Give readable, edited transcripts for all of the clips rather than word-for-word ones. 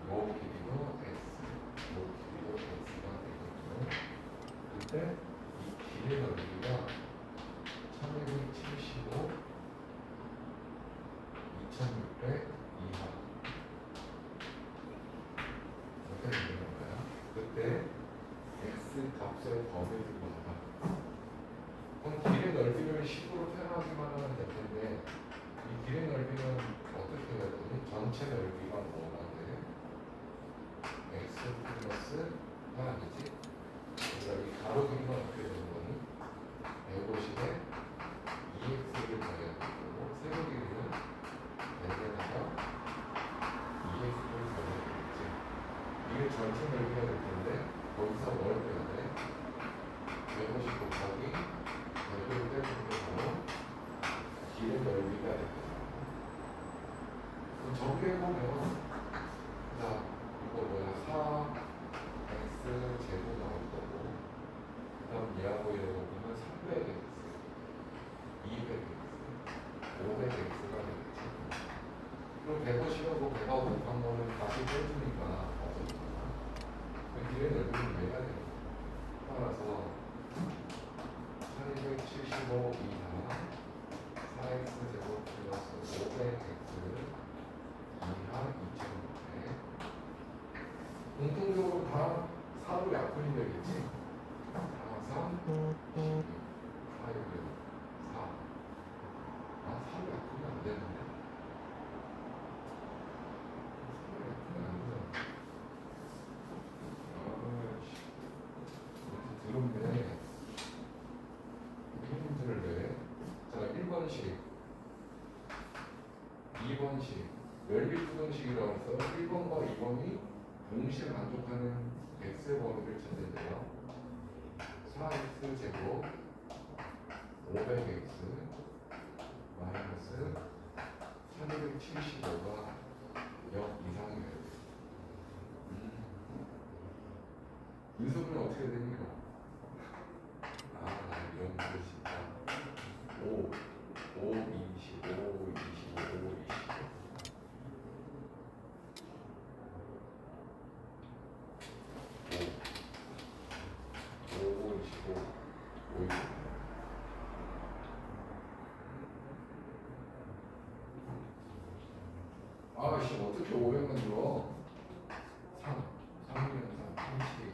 요 길이도 x, 요 길이도 x가 되거든요. 그때 이 길의 넓이가 1275, 2600 이하 이렇게 되는 건가요? 그때 x 값의 범위를 구하라. 그럼 길의 넓이를 10으로 표현하기만 하면 될 텐데 이 길의 넓이는 어떻게 해야 되니? 전체 넓이가 뭐가 돼? x 플러스가 아니지? 그러니까 이 가로 길이가 어떻게 되는 거니? 150에 2x를 더해야 되고 세로 길이는 100에다가 2x를 더해야 되겠지. 이게 전체 넓이가 될 텐데 거기서 뭘 빼야 돼? 150 곱하기 100을 빼주는 게 바로 길의 넓이가 되거든. 그럼 정리해보면 자 이거 뭐야 4x 제곱 나올 거고 그 다음 얘하고 얘하고 보면 300x 200x 500x가 되겠지. 그럼 150하고 100하고 곱한 거는 다시 빼주니까 없어지잖아. 그 길의 넓이는 얘가 돼요. 따라서 1275 이하 4x 제곱 플러스 500x 이하 2600. 공통적으로 다 4로 약분이 되겠지. 4, 3, 16, 4, 6, 4. 아, 4로 약분이 안 되는데. 4로 약분이 안 되잖아. 아이씨. 이렇게 더럽네. 힌트를 내. 자, 1번식, 2번식, 연립부등식이라고 해서 1번과 2번이 동시에 만족하는 x의 범위를 찾는데요. 4x 제곱 500x 마이너스 1275가 0 이상이어야 돼. 인수분해 어떻게 됩니까? 아, 나 이런 거 진짜 5, 5, 25, 25, 25 5, 25, 5, 25 아씨 어떻게 500만 들어? 3, 3이면 3, 30.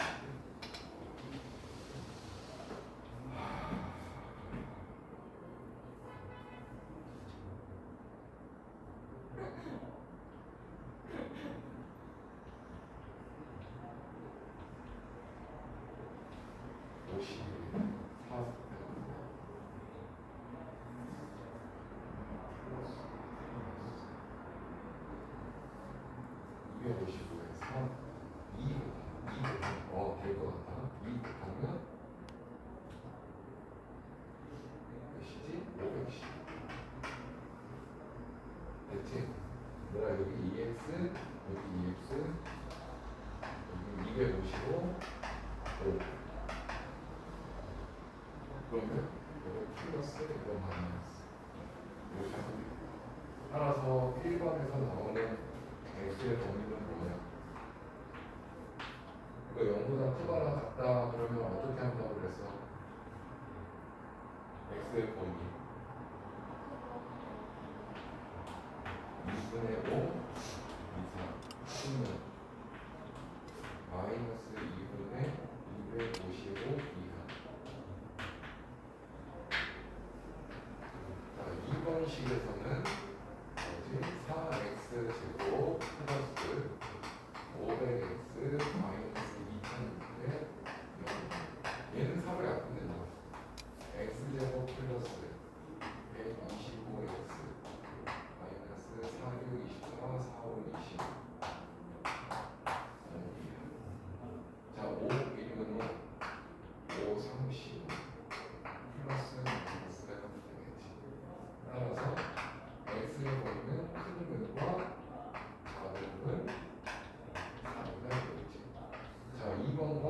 될 것 같아. 2 곱하면 몇이지? 510. 됐지? 뭐야 여기 2x, 여기 2x, 여기 255, 5. 그러면 여기 플러스, 이거 마이너스. 이렇게 하면 돼. 따라서 1번에서 나오는 x의 범위는 뭐냐? 이거 0보다 크거나 같다 그러면 어떻게 한다고 그랬어? x의 범위 2분의 5 이상 10는 마이너스 2분의 255 이하. 자, 2번식에서는 4x 제곱 플러스 500x 마이너스 2600 얘는 4로 약분된다. x제곱 플러스 125x 마이너스 46, 24, 45, 20 자, 5 1이면 5, 30 플러스 마이너스가 되겠지. 따라서 x의 범위는 큰 근과 작은 근 4가 되겠지. 자, 2번과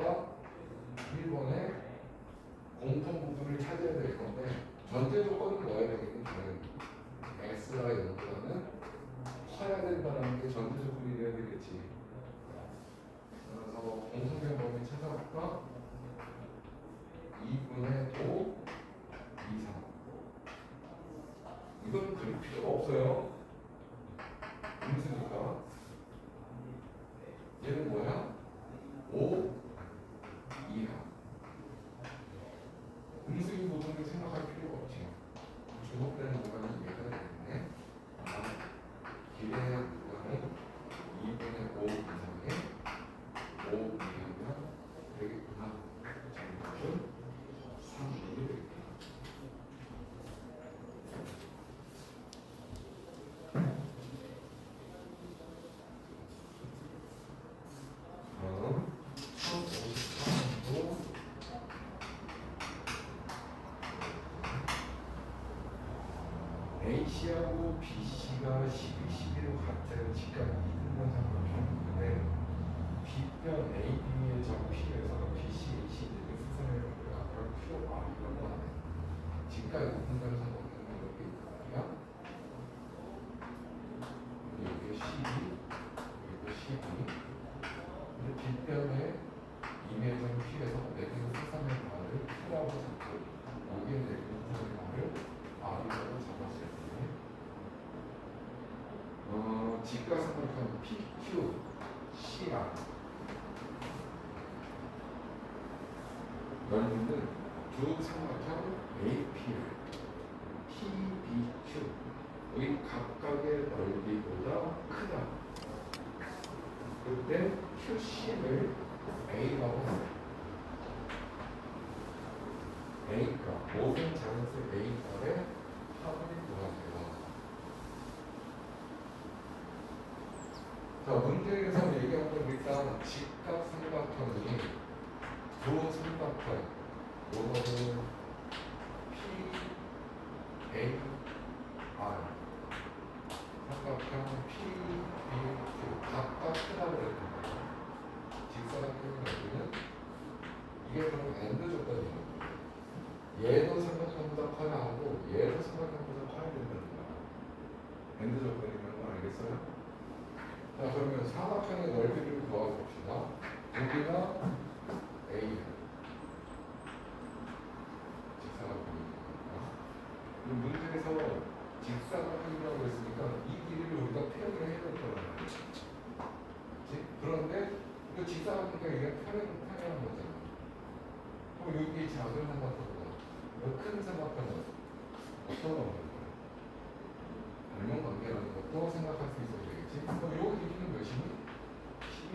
1번의 공통 부분을 찾아야 될 건데 전제 조건을 넣어야 되겠니? 저는 x가 0보다는 커야 된다는 게 전제 조건이 돼야 되겠지. 없어요. 음수니까. 얘는 뭐야? 5 이하. 음수인 부분을 생각할 필요가 없지. 주목되는 구간이 이해가 되겠네. 길의 구간이 2분의 5 이상의 5 이하면 되겠구나. 정답은 3이 되겠구나. 그럼 1053도 A씨하고 B씨가 12, 11로 각자의 직각 2등분 삼각형인데 B변 AB의 정피에서 BC, AC 등의 수선의 각각 QR이라고 하네. 직각 2등분 삼각형이 이렇게 있단 말이야. 여기 12, 여기 12. 근데 B변의 임의정 P에서 내리는 수선의 말을 Q라고 잡고 여기에 내리는 수선의 말을 R이라고 잡았을 때 직각삼각형 PQ, CR 넓이는 두 삼각형 AP를 PBQ 의 각각의 넓이보다 크다. 그때 QC를 A라고 합니다. A값, 모든 자연수 A값의 합을 구하세요. 자, 문제에서 얘기한 건 일단 직각 삼각형이 두 삼각형, 요거는 P, A, R 삼각형 P, B, Q 각각 크다고 그랬거든요. 직사각형의 넓이는 이게 그럼 N 조건이에요. 얘도 삼각형보다 커야 하고 얘도 삼각형보다 커야 된다는 거야. N 조건이라는 거 알겠어요? 자, 그러면 삼각형의 넓이를 구해봅시다. 여기가 A 직사각형이니까. 문제에서 직사각형이라고 했으니까 이 길이를 우리가 표현을 해야 될 거란 말이야. 그렇지? 그런데 그 직사각형이니까 이게 평행한 거잖아. 그럼 여기 작은 삼각형보다 큰 삼각형은 어떤 거야? 닮은 관계라는 것도 생각할 수 있어야 되겠지. 그럼 요 길이는 몇이니?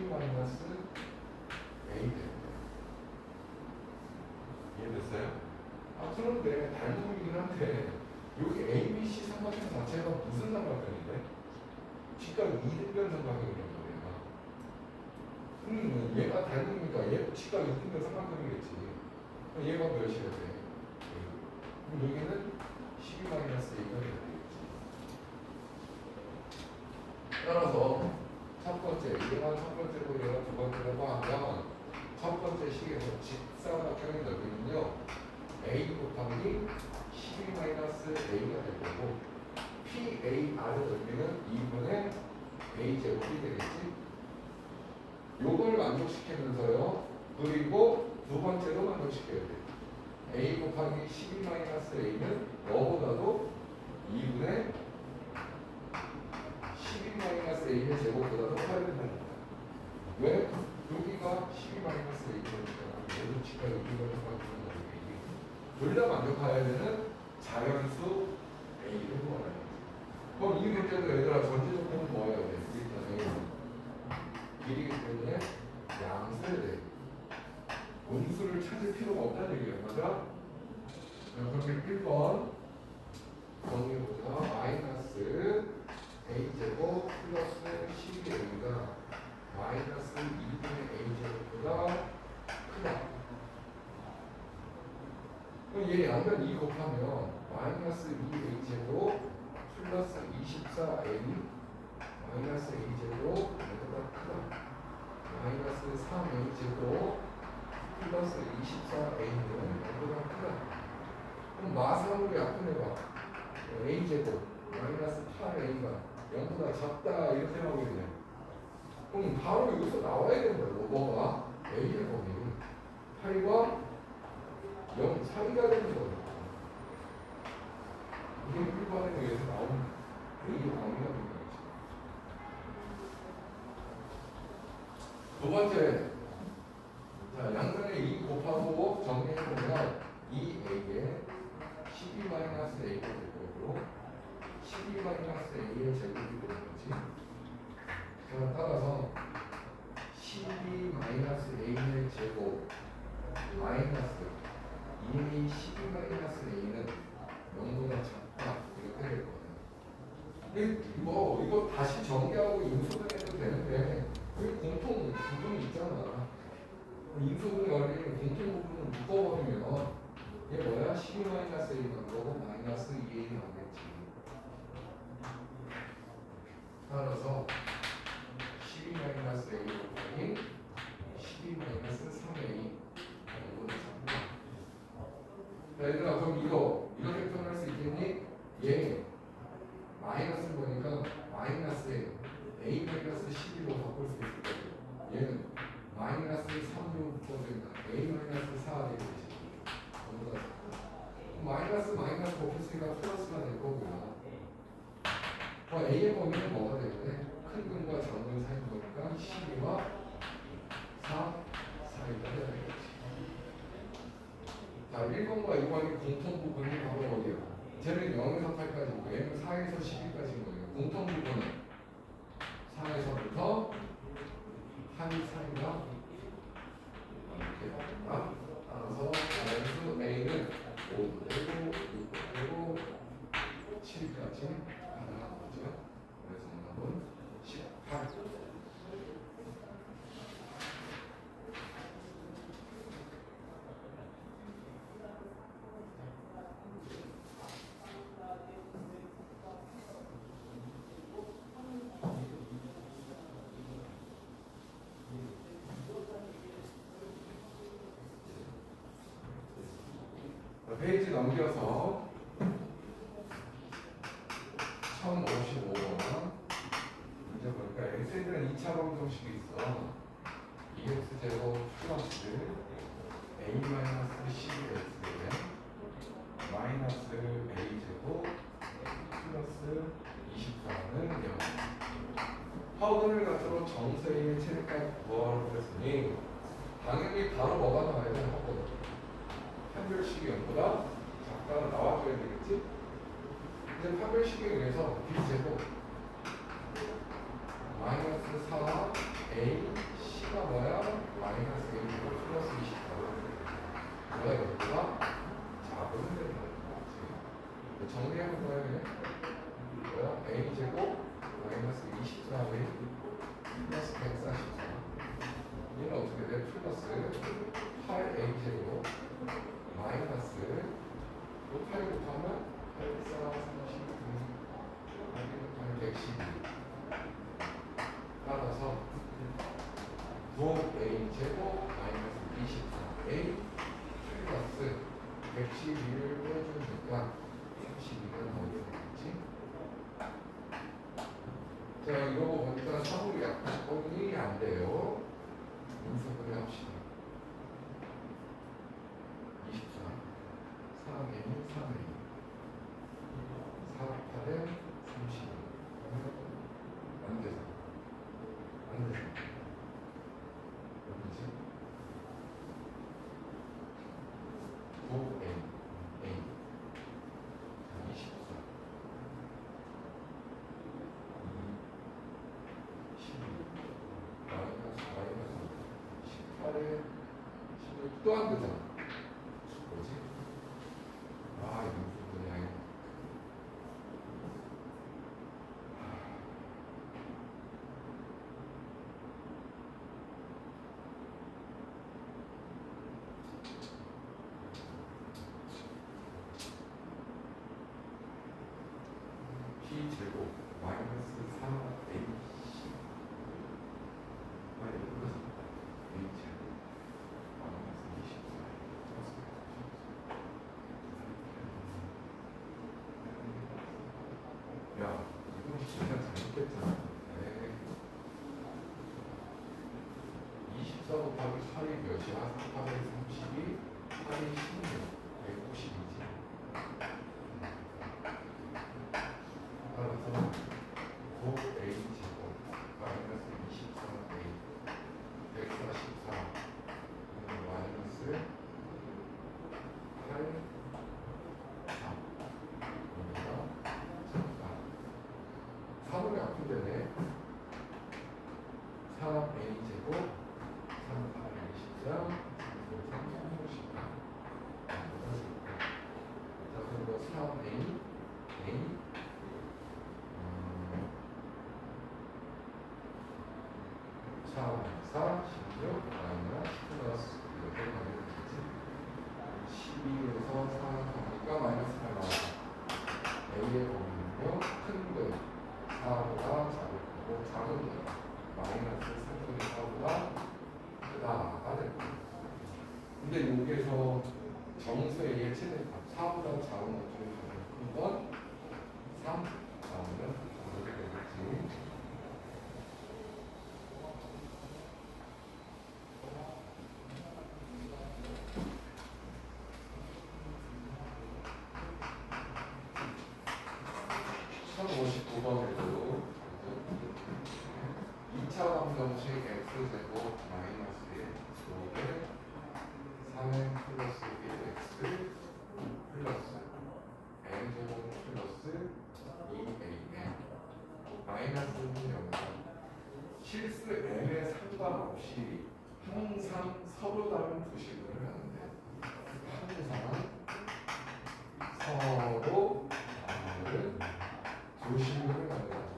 12-A 됩니다. 이해됐어요? 아, 그런데 닮음이긴 한데 여기 ABC 삼각형 자체가 무슨 삼각형인데? 직각 2등변 삼각형이란 말이야. 얘가 닮으니까 얘 직각 2등변 삼각형이겠지. 그럼 얘가 몇이야 돼? 그럼 여기는 12-A가 되겠지. 따라서 첫 번째, 얘가 첫 번째고 얘가 두 번째라고 하면 첫 번째 식에서 직사각형의 넓이는요 A 곱하기 12-A가 될 거고 PAR의 넓이는 2분의 A제곱이 되겠지. 요걸 만족시키면서요 그리고 두 번째도 만족시켜야 돼. A 곱하기 12-A는 너보다도 2분의 12-A의 제곱보다 더 커야 된다는 거야. 왜? 여기가 12-A니까 얘도 직각 2분의 둘 다 만족해야 되는 자연수 A를 구하는 거지. 그럼 이 문제도 얘들아 전제 조건은 뭐 해야 돼? 일단 길이기 때문에 양수해야 돼. 음수를 찾을 필요가 없다는 얘기야. 맞아? 그럼 1번 정리해보자. 마이너스 A제곱 플러스 12A가 마이너스 2분의 A제곱보다 크다. 그럼 얘 양변 2 곱하면 마이너스 2A제곱 플러스 24A 마이너스 A제곱 보다 크다. 마이너스 3A제곱 플러스 24A는 보다 크다. 그럼 마상으로 약분해봐. A제곱 마이너스 8A가 0보다 작다 이렇게 나오게 되네. 그럼 바로 여기서 나와야 된다. 뭐가? A제곱이 8과 0 사이가 되는 거예요. 이게 1번에 의해서 나오는 A 범위가 되는 거죠. 두 번째, 자, 양변에 2 곱하고 정리해보면 2A에 12-A가 될 거고 12-A의 제곱이 되는 거지. 자, 따라서 12-A의 제곱 마이너스 2A 12-A는 0보다 작다. 이렇게 될 거예요. 이거 다시 정리하고 인수분해도 되는데 여기 공통 부분이 있잖아. 인수분해 원리는 공통 부분을 묶어버리면 얘 뭐야? 12-A 나온 거고 마이너스 2A 나오겠지. 따라서 12-A 곱하기 12-3A 이거보다 작다. 자, 얘들아, 그럼 이렇게 표현할 수 있겠니? 얘 마이너스를 보니까 마이너스에 A 마이너스 12로 바꿀 수 있을 거고 얘는 마이너스 3로 묶어준다. A 마이너스 4가 되겠지. 전부다 마이너스 곱했으니까 플러스가 될 거고요. A의 범위는 뭐가 되는데 큰 근과 작은 근 사이인 거니까 12와 4 사이가 되겠지. 자, 1번과 2번의 공통 부분이 바로 어디야? 쟤는 0에서 8까지고 얘는 4에서 12까지인 거예요. 공통 부분은 4에서부터 한 사이가 이렇게 됩니다. 따라서 마이너스 A는 5도 되고 6도 되고 7까지 가능한 거죠. 그래서 정답은 18. 페이지 넘겨서 1055번 문제 보니까 x에는 2차 방정식이 있어. 2x제곱 플러스 a-12x에 마이너스 a제곱 플러스 24는 0. 파우더를 갖도록 정수의 체력값 구하라고 했으니 당연히 바로 뭐가 나와야 되는 거거든. 판별식이 0보다 작다가 나와줘야 되겠지? 이제 판별식에 의해서 b제곱 마이너스 4 a c가 뭐야? 마이너스 a제곱 플러스 24. 뭐야 여기가? 작으면 되는 거지. 정리하는 거야. 뭐야? a제곱 마이너스 24의 플러스 144. 얘는 어떻게 돼? 플러스 8a제곱 마이너스 8 곱하면 8, 4, 39 8 112. 따라서 9a 제곱 마이너스 24a 플러스 112를 빼주니까 32가 나오게 되겠지. 자, 이거 보니까 사물이 약분이 안 돼요. 인수분해 합시다. 24 3a 3a 4 8에 32 안 되죠. 안 되죠. 그렇지? 9a a 24 18에 16 또 안 되잖아. 뭐지? 아, 이거 부분이 아니야. P제곱 마이너스 4AC A제곱 마이너스 24. 야, 이거 진짜 잘못됐잖아. 24 곱하기 8이 몇이야? 4에 32, 8이 16, 192지. 따라서 A 제곱 마이너스 23A 144 마이너스 8 3 여기가 잠깐 3분의 앞인데네 3A 제곱 3, 8, 24 자, 그리고 3A A 4, 16 마이너스 플러스 이렇게 가면 되지 12에서 4 가니까 마이너스 8 나와요. A의 범위는요 큰 거 4보다 작을 거고 작은 거 마이너스 3분의 4보다 크다가 될 거예요. 근데 여기에서 정수의 예체된 값 4보다 작은 것 중에 가장 큰 건 3 나오면 어떻게 되겠지? x제곱 마이너스 1 3n 플러스 1x 플러스 n제곱 플러스 2an 마이너스는 여기서 실수 n의 상관없이 항상 서로 다른 부식을 하는데 항상 서로 다른 부식을 하는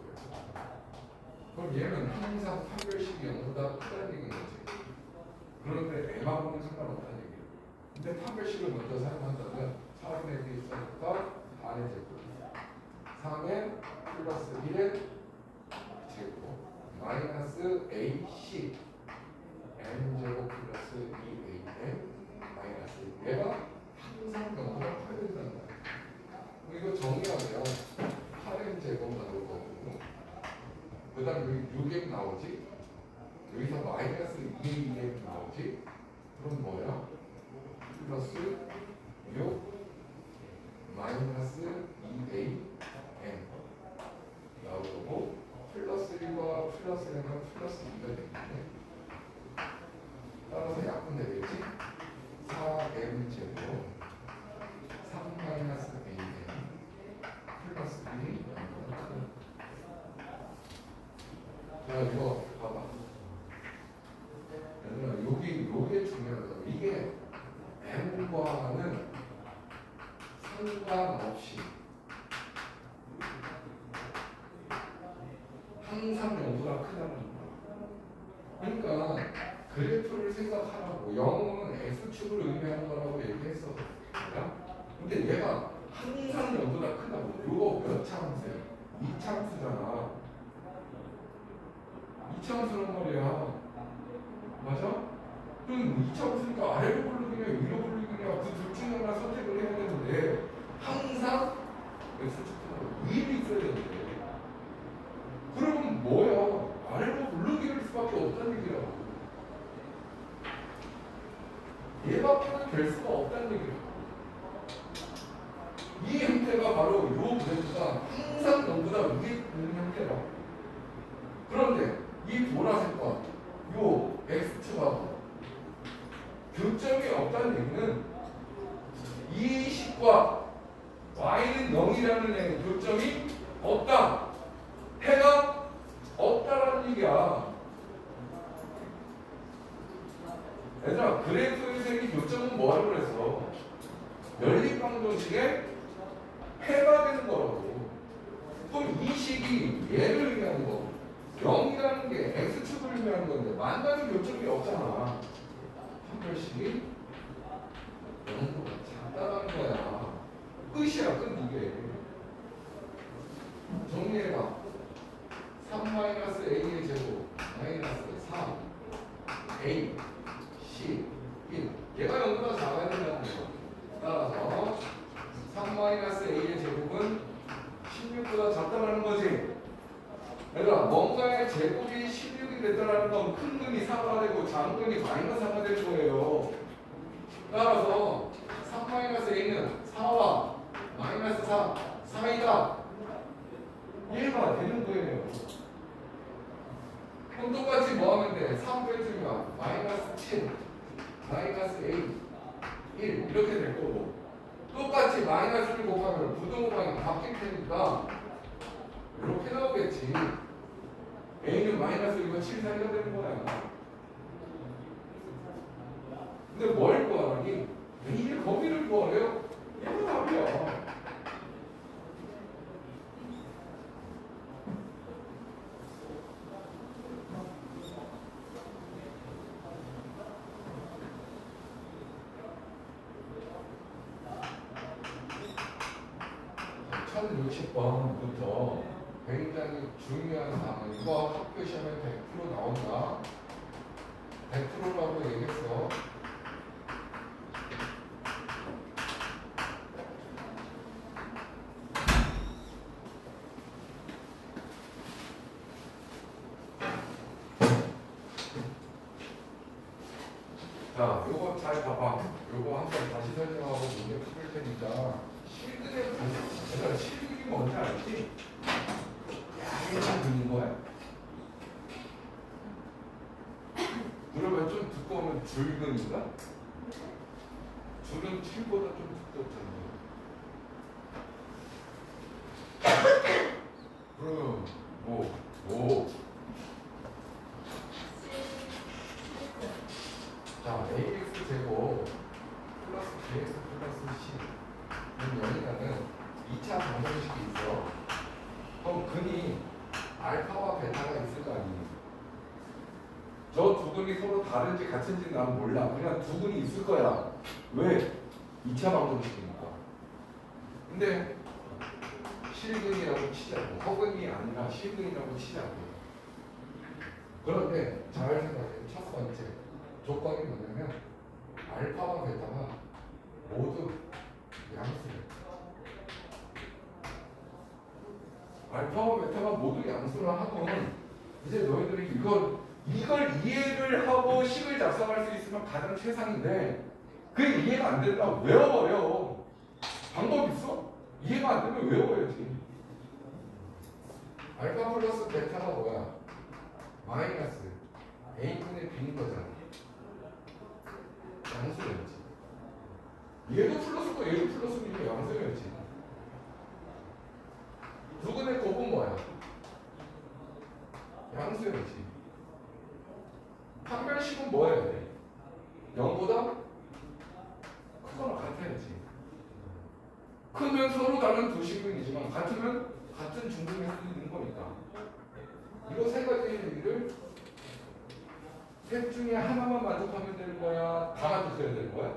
그럼 얘는 항상 판별식이 0보다 크다는 얘기인 거지. 그런데 M하고는 상관없다는 얘기예요. 근데 판별식을 먼저 사용한다면 4분의 1이 있으니까 반의 제곱 3의 플러스 1의 제곱 마이너스 AC N제곱 플러스 2AN 마이너스 얘가 항상 0보다 커야 된다는 거야. 이거 정리하면 8N제곱 나올 거고 그 다음 여기 6M 나오지? 여기서 마이너스 2M 나오지? 그럼 뭐야? 플러스 6 마이너스 2AM 나올 거고 플러스 1과 플러스 1과 플러스 2가 되겠네. 따라서 약분 되겠지? 4M 제곱 3 마이너스 AM 플러스 1이 자, 이거 봐봐. 얘들아, 요게 중요하다. 이게 M과는 상관없이 항상 0보다 크다는 거야. 그러니까 그래프를 생각하라고 0은 X축을 의미하는 거라고 얘기했어. 근데 얘가 항상 0보다 크다고. 요거 몇 차함수야? 2차함수잖아. 이차함수란 말이야. 맞아? 그럼 이차함수니까 아래로 부르기냐 위로 부르기냐 그 둘 중에 하나 선택을 해야 되는데 항상 X축하고 위로 있어야 되는데 그러면 뭐야? 아래로 부르기일 수밖에 없다는 얘기야. 얘밖에는 될 수가 없다는 얘기야. 이 형태가 바로 요 그래프가 항상 너보다 위에 있는 형태라. 그런데 이 보라색 건, 요 X축하고 교점이 없다는 얘기는 이 식과 Y는 0이라는 교점이 없다. 해가 없다라는 얘기야. 얘들아, 그래프에 생긴 교점은 뭐라고 그랬어? 연립방정식의 해가 되는 거라고. 그럼 이 식이 얘를 의미하는 거고 0이라는 게 X축을 의미하는 건데 만나는 교점이 없잖아. 판별식이 0보다 작다는 거야. 끝이야, 끝 이게. 정리해봐. 3-A의 제곱 마이너스 3A C 1 얘가 0보다 작아야 된다는 거야. 따라서 3-A의 제곱은 16보다 작다는 거지. 얘들아, 뭔가의 제곱이 16이 됐다는 건 큰 근이 4가 되고 작은 근이 마이너스 4가 되는 거예요. 따라서 3-A는 4와 마이너스 4 사이다. 이해가 되는 거예요. 그럼 똑같이 뭐 하면 돼? 3 빼주면 마이너스 7, 마이너스 8, 1 이렇게 될 거고 똑같이 마이너스를 곱하면 부등호방이 바뀔 테니까 이렇게 나오겠지. A는 마이너스 이거 7 사이가 되는 거야. 근데 뭘 구하니? A의 범위를 구하래요? 이거 답이야. 천 1060번부터 굉장히 중요한 사항. 이거 학교 시험에 100% 나온다. 100%라고 얘기했어. 자, 요거 잘 봐봐. 요거 한번 다시 설명하고 문제 풀 테니까 실근의 분석. 얘들아, 실근이 뭔지 알지? 얇은 근인 거야. 그러면 좀 두꺼우면 줄근인가? 줄은 7보다 좀 두껍잖아. 그럼 뭐 자, ax 제곱 플러스 bx 플러스 c 여기다는 2차 방정식이 있어. 그럼 근이 알파와 베타가 있을 거 아니에요. 저 두 근이 서로 다른지 같은지는 난 몰라. 그냥 두 근이 있을 거야. 왜? 2차 방정식이니까. 근데 실근이라고 치자고. 허근이 아니라 실근이라고 치자고. 그런데 잘 생각해. 첫 번째 조건이 뭐냐면 알파와 베타가 모두 양수래. 알파와 베타가 모두 양수라 하면 이제 너희들이 이걸 이해를 하고 식을 작성할 수 있으면 가장 최상인데 그게 이해가 안 된다 외워버려. 방법 있어? 이해가 안 되면 외워야지. 알파 플러스 베타가 뭐야? 마이너스 a분의 b인 거잖아. 양수였지. 얘도 플러스고 얘도 플러스니까 양수였지. 두근의 곱은 뭐야? 양수였지. 판별식은 뭐 해야 돼? 0보다 크거나 같아야지. 크면 서로 다른 두 식근이지만 같으면 같은 중근일 수 있는 거니까. 이거 세 가지 얘기를 셋 중에 하나만 만족하면 되는 거야? 다 만족해야 되는 거야?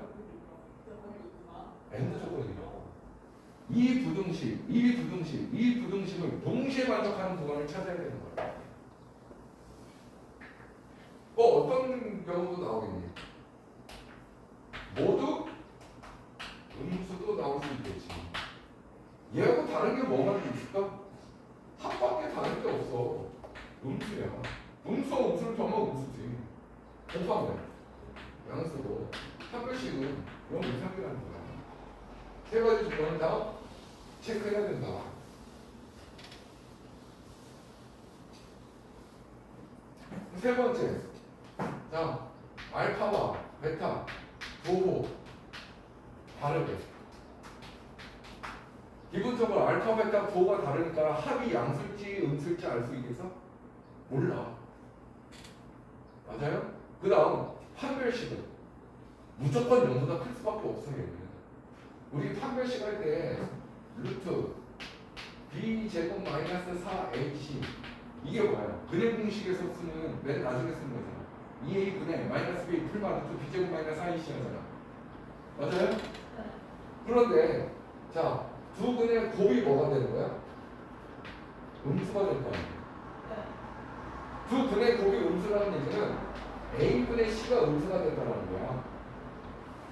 엔드 조건이라고. 이 부등식을 동시에 만족하는 구간을 찾아야 되는 거야. 어떤 경우도 나오겠니? 모두 음수도 나올 수 있겠지. 얘하고 다른 게 뭐가 있을까? 합밖에 다른 게 없어. 음수야. 음수와 음수를 더하면 음수지. 곱하면 양수고 합별식은 0 이상이라는 거야. 세 가지 조건을 다 체크해야 된다. 세 번째, 자 알파와 베타 부호 다르게. 기본적으로 알파 베타 부호가 다르니까 합이 양수일지 음수일지 알 수 있겠어? 몰라. 맞아요? 그 다음 판별식은 무조건 0보다 클 수밖에 없어. 얘는 우리 판별식 할 때 루트 b제곱 마이너스 4ac 이게 뭐야? 근의 공식에서 쓰는 맨 나중에 쓰는 거잖아. 2a 분의 마이너스 b 풀만 루트 b제곱 마이너스 4ac 하잖아. 맞아요? 그런데 자 두 근의 곱이 뭐가 되는 거야? 음수가 될 거 아니야. 두 근의 곱이 음수라는 얘기는 a분의 c가 음수가 된다는 거야.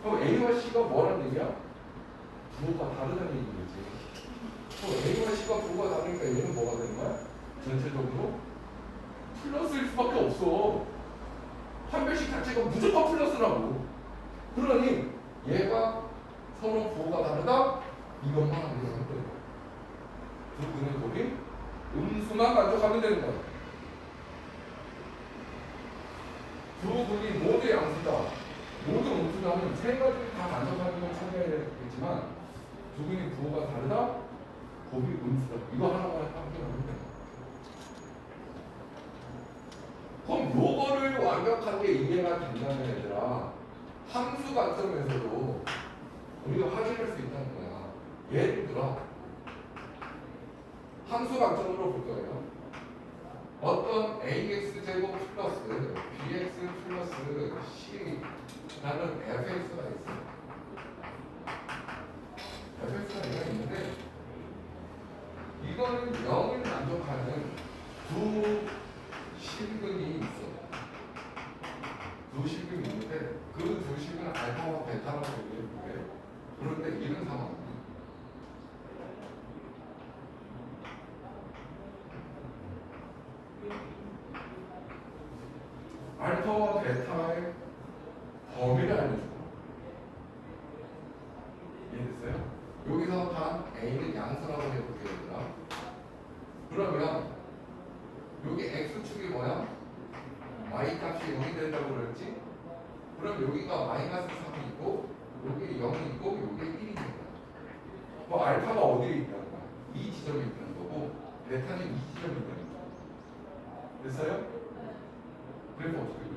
그럼 a와 c가 뭐라는 얘기야? 부호가 다르다는 얘기겠지. 그럼 a와 c가 부호가 다르니까 얘는 뭐가 되는 거야? 전체적으로 플러스일 수밖에 없어. 판별식 자체가 무조건 플러스라고. 그러니 얘가 서로 부호가 다르다? 이것만 알면 돼. 두 근의 곱이 음수만 만족하면 되는 거야. 두 분이 모두 양수다, 모두 음수다면 세 가지 다 만족하는 건 찾아야겠지만 두 분이 부호가 다르다, 곱이 음수다. 이거 하나만 확인하면 돼. 그럼 요거를 완벽하게 이해가 된다면 얘들아, 함수 관점에서도 우리가 확인할 수 있다는 거야. 예를 들어 함수 관점으로 볼 거예요. 어떤 ax 제곱 플러스 bx 플러스 c라는 fx가 있어요. fx가 있는데 이거는 0을 만족하는 두 실근이 있어. 두 실근이 있는데 그 두 실근은 알파와 베타라고 얘기해 볼게요. 그런데 이런 상황. 알파와 베타의 범위를 알려줘. 이해됐어요? 여기서 단 A는 양수라고 해볼게요, 얘들아. 그러면 여기 X축이 뭐야? Y 값이 0이 된다고 그랬지? 그럼 여기가 마이너스 3이 있고 여기 0이 있고 여기 1이 된다. 뭐 알파가 어디에 있다는 거야? 이 지점에 있다는 거고 베타는 이 지점에 있다는 거야. 됐어요? 그래서 어떻게 그려?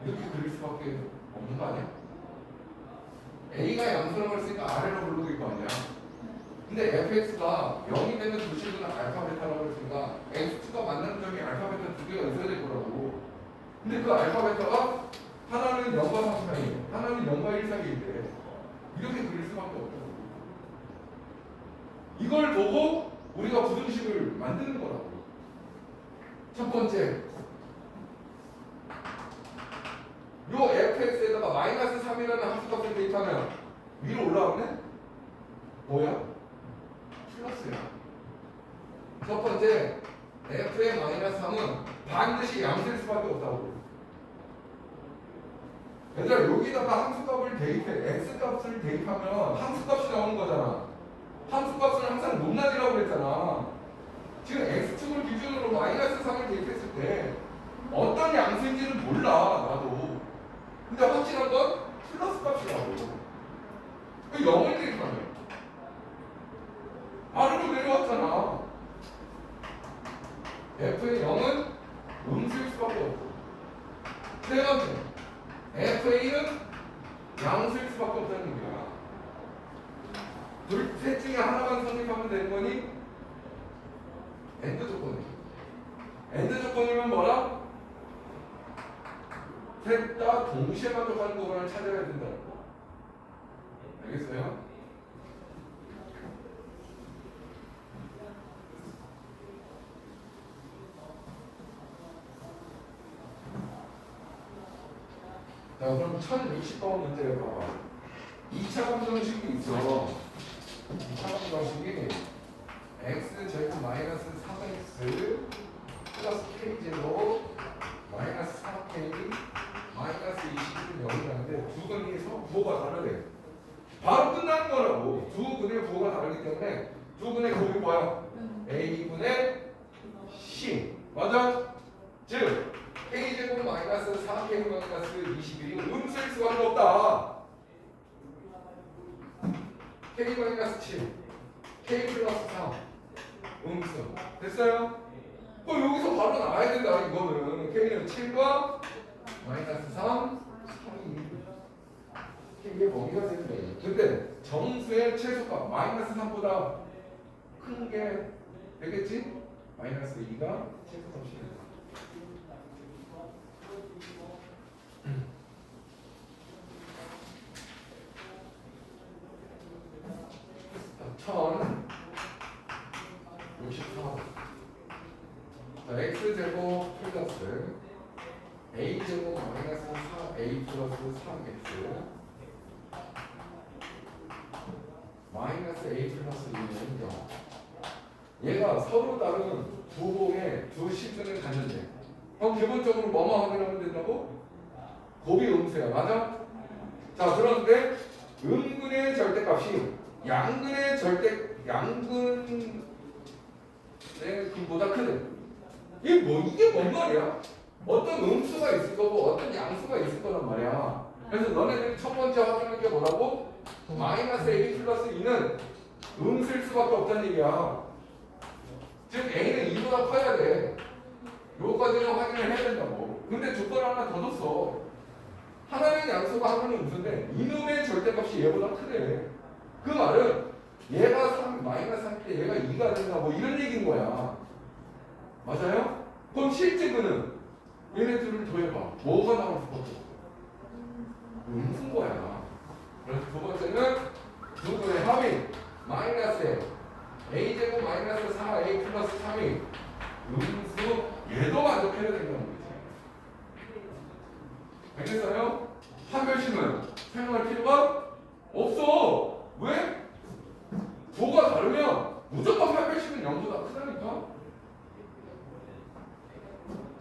이렇게 그릴 수밖에 없는 거 아니야? A가 양수라고 했으니까 아래로 부르고 있고 아니야? 근데 fx가 0이 되는 두 식은 알파 베타라고 했으니까 x축과 만나는 점이 알파 베타 두 개가 있어야 될 거라고. 근데 그 알파 베타가 하나는 0과 3 사이, 하나는 0과 1 사이인데 이렇게 그릴 수밖에 없다고. 이걸 보고 우리가 부등식을 만드는 거라고. 첫 번째, 요 fx에다가 마이너스 3이라는 함수값을 대입하면 위로 올라오네? 뭐야? 플러스야. 첫 번째, f의 마이너스 3은 반드시 양수일 수밖에 없다고. 얘들아, 여기다가 함수값을 대입해, x값을 대입하면 함수값이 나오는 거잖아. 함수값은 항상 높낮이라고 그랬잖아. 지금 x축을 기준으로 마이너스 3을 대입했을 때 어떤 양수인지는 몰라, 나도. 근데 확실한 건 플러스 값이라고. 그 0을 대입하면 아래로 내려왔잖아. f의 0은 음수일 수밖에 없고. 세 번째, fa는 양수일 수밖에 없다는 얘기야. 셋 중에 하나만 성립하면 되는 거니? 엔드 조건이야. 엔드 조건이면 뭐라? 셋 다 동시에 만족하는 부분을 찾아야 된다는 거. 알겠어요? 자, 그럼 1060번 문제 봐봐. 2차 감정식이 있어. 2차 감정식이 x제곱 마이너스 3x 플러스 k제곱 마이너스 4k 마이너스 20은 0이라는데 두 근에서 부호가 다르대. 바로 끝나는 거라고. 두 근의 부호가 다르기 때문에 두 근의 곱이 뭐야? a분의 c. 맞아? 즉 k제곱 마이너스 4k 마이너스 21이 음수일 수밖에 없다. k 마이너스 7 k 플러스 3 음수. 됐어요? 여기서 바로 나와야 된다. 이거는 k는 7과 마이너스 3, 3이 이게 범위가 되는 거예요. 근데 정수의 최소값 마이너스 3보다 큰 게 되겠지? 마이너스 2가 최소값이 된다. 천 64. 자, x제곱 플러스 a제곱 마이너스 4a 플러스 3x 마이너스 a 플러스 2는 0. 얘가 서로 다른 부호의 두 실근을 갖는데 그럼 기본적으로 뭐만 확인하면 된다고? 곱이 음수야. 맞아? 자, 그런데 음근의 절대값이 양근의 내 근보다 크대. 이게 뭔 말이야? 어떤 음수가 있을 거고 어떤 양수가 있을 거란 말이야. 그래서 너네들이 첫 번째 확인할 게 뭐라고? 마이너스 a 플러스 2는 음수일 수밖에 없다는 얘기야. 즉 a는 2보다 커야 돼. 요거까지는 확인을 해야 된다고. 근데 조건 하나 더 줬어. 하나는 양수가 하나는 음수인데 이놈의 절대값이 얘보다 크대. 그 말은 얘가 3, 마이너스 3일 때 얘가 2가 된다 뭐 이런 얘기인 거야. 맞아요? 그럼 실제 그는 얘네 둘을 더해봐. 뭐가 나올 수밖에 없어? 음수인 거야. 그래서 두 번째는 두 분의 합이 마이너스 a제곱 마이너스 4a 플러스 3이 음수 얘도 만족해야 된다는 거지. 알겠어요? 판별식은 사용할 필요가 없어. 왜? 도가 다르면 무조건 판별식은 0보다 크다니까.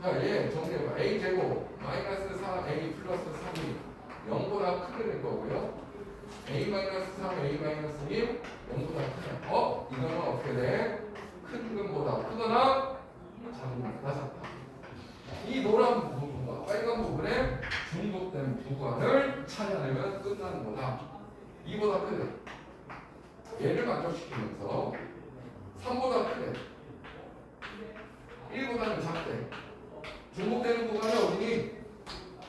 자, 얘 정리해봐. a제곱 마이너스 4a 플러스 3이 0보다 크게 될 거고요. a 마이너스 3, a 마이너스 1 0보다 크다. 이거는 어떻게 돼? 큰 근보다 크거나 작은 근보다 작다. 이 노란 부분과 빨간 부분에 중복된 부관을 찾아내면 끝나는 거다. 2보다 크대. 얘를 만족시키면서 3보다 크대. 1보다는 작대. 중복되는 구간이 어디니?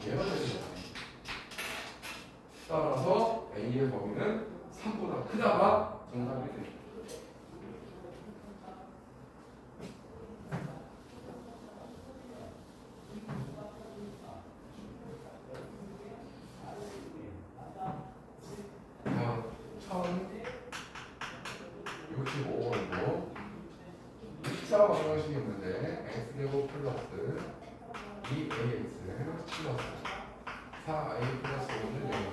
얘가 되는 거야. 따라서 A의 범위는 3보다 크다가 정답이 됩니다. 자, 1065번도 2차 방정식이 있는데 x제곱 플러스 2ax 플러스 4a 플러스 5는 0.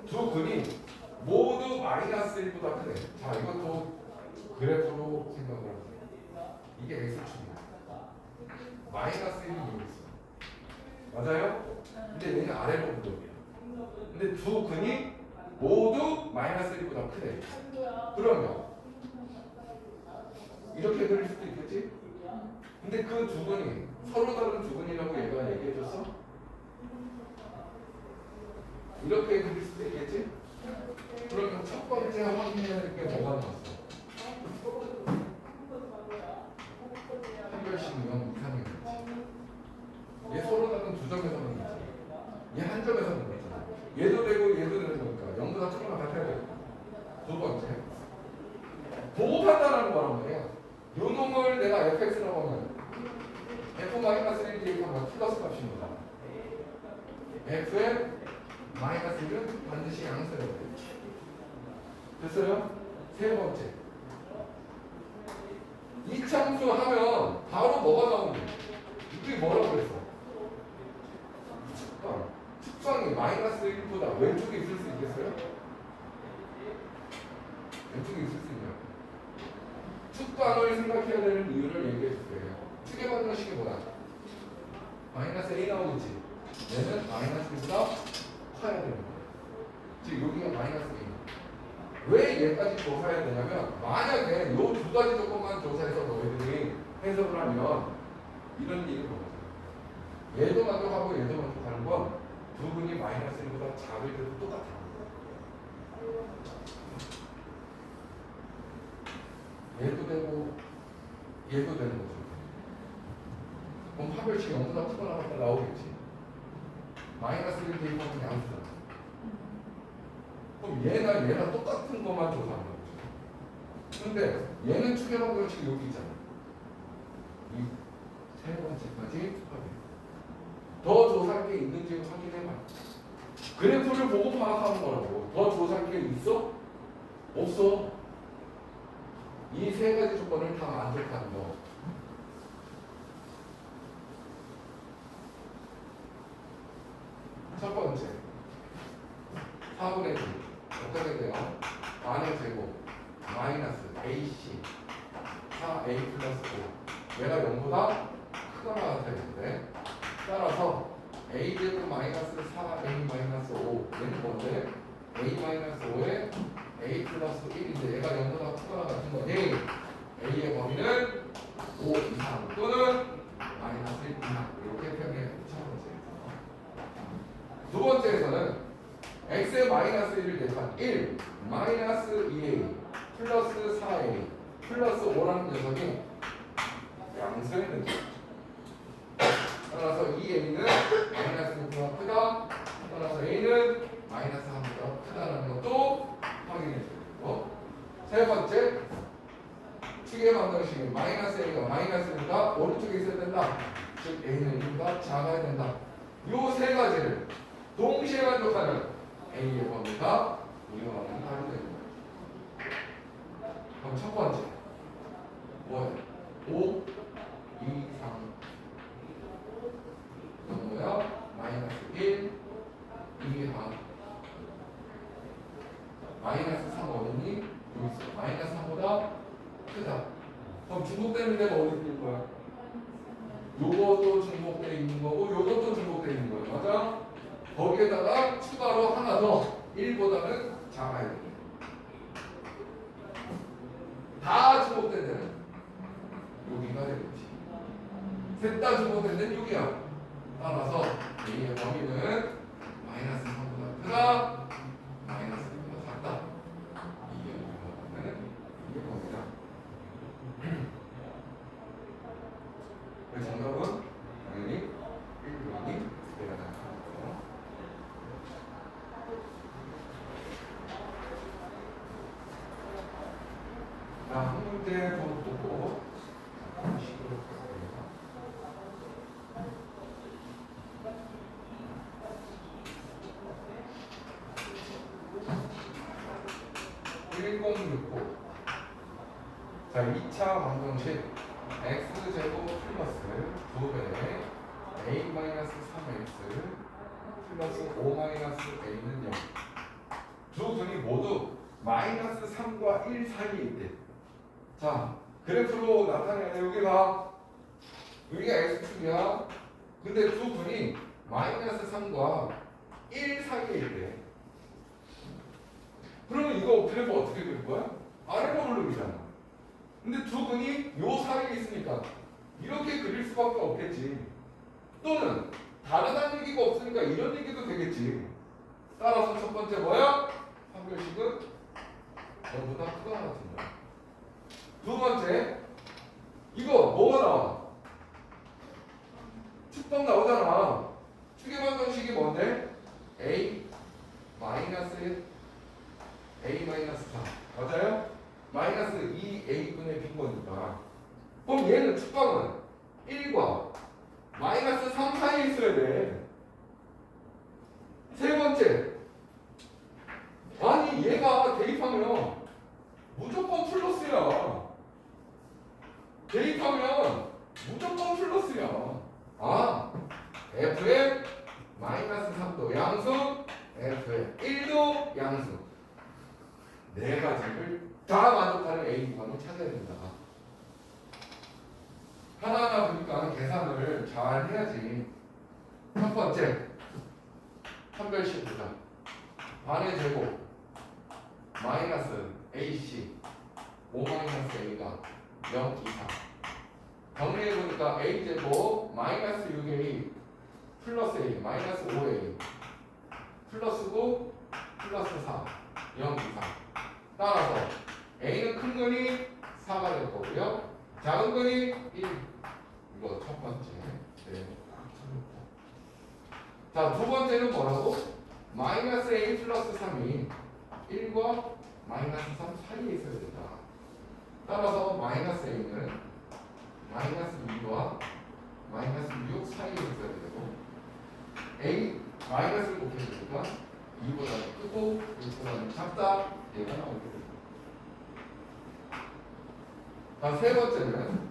두 근이 모두 마이너스 1보다 크네. 자, 이것도 그래프로 생각을 하세요. 이게 x축이야. 마이너스 1이 여기 있어. 맞아요? 근데 얘는 아래로 구독이야. 근데 두 근이 모두 마이너스 1보다 크네. 그러면 이렇게 그릴 수도 있겠지? 근데 그 두 근이 서로 다른 두 근이라고 얘가 얘기해줬어? 이렇게 그릴 수도 있겠지? 그러면 첫 번째 확인해야 될 게 뭐가 나왔어? 판별식 0 이상이겠지. 얘 서로 다른 두 점에서는 있지. 얘 한 점에서는 있잖아. 얘도 되고 얘도 되는 거니까 0보다 조금만 같아야 돼. 두 번째 보고 판단하는 거란 말이야. 요 놈을 내가 fx라고 하면 f-1 대입하면 플러스 값입니다. f의 마이너스 1은 반드시 양수여야 돼. 됐어요? 세 번째 이참수 하면 바로 뭐가 나오는데? 이게 뭐라고 그랬어? 측방이 마이너스 1보다 왼쪽에 있을 수 있겠어요? 왼쪽에 있을 수 있냐고. 측방을 생각해야 되는 이유를 얘기해 주세요. 측의 방정식이 뭐야? 마이너스 A 나오겠지. 얘는 마이너스 1보다 커야 되는 거야. 즉 여기가 마이너스 A. 왜 얘까지 조사해야 되냐면 만약에 이 두 가지 조건만 조사해서 너희들이 해석을 하면 이런 얘기를 보거든. 얘도 만족하고 얘도 만족하는 건 두 분이 마이너스 1보다 작을 때도 똑같아. 얘도 되고 얘도 되는 거죠. 그럼 판별식 0보다 크거나 같다 나오겠지. 마이너스 1 대입하면 양수잖아. 그럼 얘랑 똑같은 것만 조사하는 거죠. 근데 얘는 추계 방정식이 여기 있잖아. 이 세 번째까지 확인. 더 조사할 게 있는지 확인해봐. 그래프를 보고 파악하는 거라고. 더 조사할 게 있어? 없어. 이 세 가지 조건을 다 만족하는 거. 첫 번째 4분의 2 어떻게 돼요? 만의 제곱 마이너스 AC 4A 플러스 5 얘가 0보다 크거나 같아야 되는데 따라서 A제곱 마이너스 4A 마이너스 5 얘는 뭔데? A 마이너스 5에 A 플러스 1인데 얘가 0보다 크거나 같은 거니 A의 범위는 5 이상 또는 마이너스 1 이상 이렇게 표현해 첫 번째에서. 두 번째에서는 x의 마이너스 1을 대입한 1 마이너스 2a 플러스 4a 플러스 5라는 녀석이 양수의 능력. 따라서 2a는 마이너스 6보다 크다. 따라서 a는 마이너스 3보다 크다라는 것도 확인해 주고. 세 번째, 축의 방정식이 마이너스 a가 마이너스 1보다 오른쪽에 있어야 된다. 즉 a는 1보다 작아야 된다. 요 세 가지를 동시에 만족하는 a의 범위가 이거와는 다르다. 그럼 첫 번째 뭐예요? 5 2 3 이건 뭐야? 마이너스 1 2하 마이너스 3 어딨니? 여기 있어. 마이너스 3보다 크다. 그럼 중복되는 데가 어디 있는 거야? 요것도 중복되어 있는 거고 요것도 중복되어 있는 거야. 맞아? 거기에다가 추가로 하나 더 1보다는 작아야 돼. 다 중복된 데는 여기가 되겠지. 셋 다 중복된 데는 6이야. 따라서 A의 범위는 마이너스 3보다 크다. 마이너스 1보다 작다. 이게 범위다. 그 정답은 당연히 1번이 내가 나타났고. 자, 한 문제 더 보고 시도록 하겠습니다. 1069. 자, 2차 방정식 x제곱 플러스 2배 a-3x 플러스 5-a는 0. 두 분이 모두 마이너스 3과 1 사이에 있대. 자, 그래프로 나타내야 돼. 여기가 x축이야. 근데 두 분이 마이너스 3과 1 사이에 있대. 그러면 이거 그래프 어떻게 그릴 거야? 아래로 올르기잖아. 근데 두 분이 요 사이에 있으니까 이렇게 그릴 수밖에 없겠지. 또는 다르다는 얘기가 없으니까 이런 얘기도 되겠지. 따라서 첫 번째 뭐야? 판별식은 너보다 크거나 같은 거야. 두 번째, 이거 뭐가 나와? 축방 나오잖아. 축의 방정식이 뭔데? a 마이너스 4 맞아요? 마이너스 2a분의 b인 거니까. 그럼 얘는 축방은 1과 마이너스 3 사이에 있어야 돼. 세 번째, 아니 얘가 대입하면 무조건 플러스야. 대입하면 무조건 플러스야. 아, f의 마이너스 3도 양수, f의 1도 양수. 네 가지를 다 만족하는 A 구간을 찾아야 된다. 하나하나 보니까 계산을 잘 해야지. 첫 번째, 판별식 보자. 반의 제곱 마이너스 AC 5 마이너스 A가 0 이상. 정리해보니까 A제곱 마이너스 6A 플러스 A 마이너스 5A 플러스 9 플러스 4 0 이상. 따라서 A는 큰 거니 4가 될 거고요. 작은 거니 1. 이거 첫 번째. 네. 자, 두 번째는 뭐라고? 마이너스 A 플러스 3이 1과 마이너스 3 사이에 있어야 된다. 따라서 마이너스 A는 마이너스 2와 마이너스 6 사이에 있어야 되고 A 마이너스를 곱해주니까 2보다 크고 6보다 작다. 얘가 나오게 됩니다. 자, 세 번째는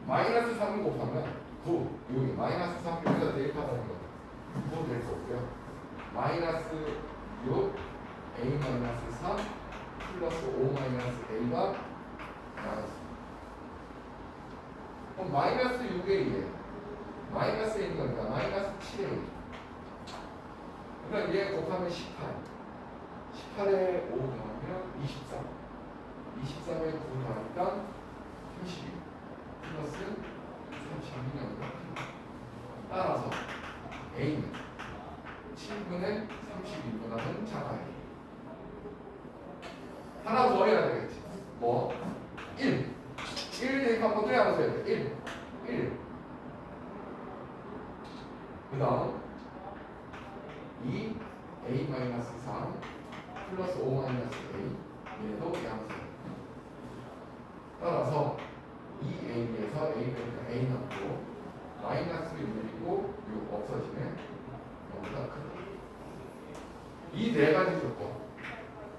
마이너스 3을 곱하면 9. 여기 마이너스 3 여기다 대입하다는 거죠. 9 될 거고요. 마이너스 6 A 마이너스 3 플러스 5 마이너스 A가 나왔습니다. 그럼 마이너스 6A에 마이너스 A인 거니까 마이너스 7A. 그러니까 얘 곱하면 18. 18에 5 더하면 23. 23에 9 더하니까 32 플러스 32는 따라서 A는 7분의 32보다는 작아요. 하나 더 해야 되겠지. 뭐? 1 대입 한번 또 해야 돼. 1 그 다음 2 A-3 플러스 5-A 얘도 양수. 따라서 2A에서 A 넣고 마이너스 1이고 6 없어지네. 너보다 크다. 이 네 가지 조건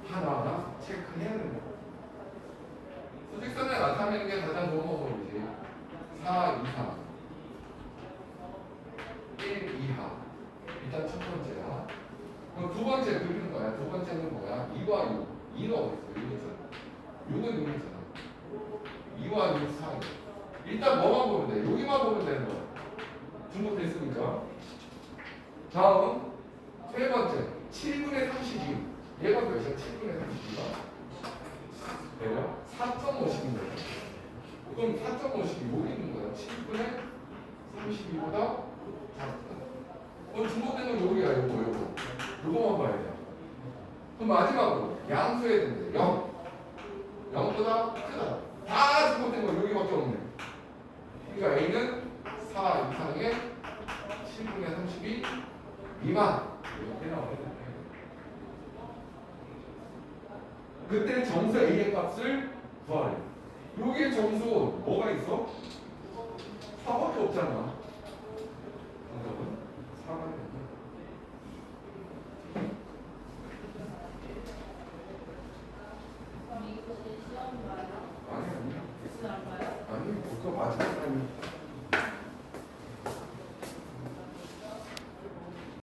하나하나 체크해야 된다. 수직선에 나타내는 게 가장 좋은 방법이지. 4 이상 1 이하 일단 첫 번째야. 그럼 두 번째 그리는 거야. 두 번째는 뭐야? 2와 6 2는 어디 있어? 6 있잖아. 6은 6 있잖아. 2와 6 사이. 일단 뭐만 보면 돼? 여기만 보면 되는 거야. 중복됐으니까. 다음 세 번째 7분의 32. 얘가 몇이야? 7분의 32가? 내가 4.5씩인 거야. 그럼 4.5씩이 여기 있는 거야. 7분의 32보다 작다. 그럼 중복된 건 여기야. 요거만 봐야 돼. 그럼 마지막으로 양수해야 된대. 0. 0보다 크다. 다 중복된 건 여기밖에 없네. 그러니까 A는 4 이상의 7분의 32 미만. 이렇게 나와야 돼. 그때 점수 A의 값을 구하래. 여기에 점수 뭐가 있어? 4밖에 없잖아. 정답은 4가 된다. 이것이 시험 봐요? 아니. 무슨 안 봐요? 아니, 그거 마지막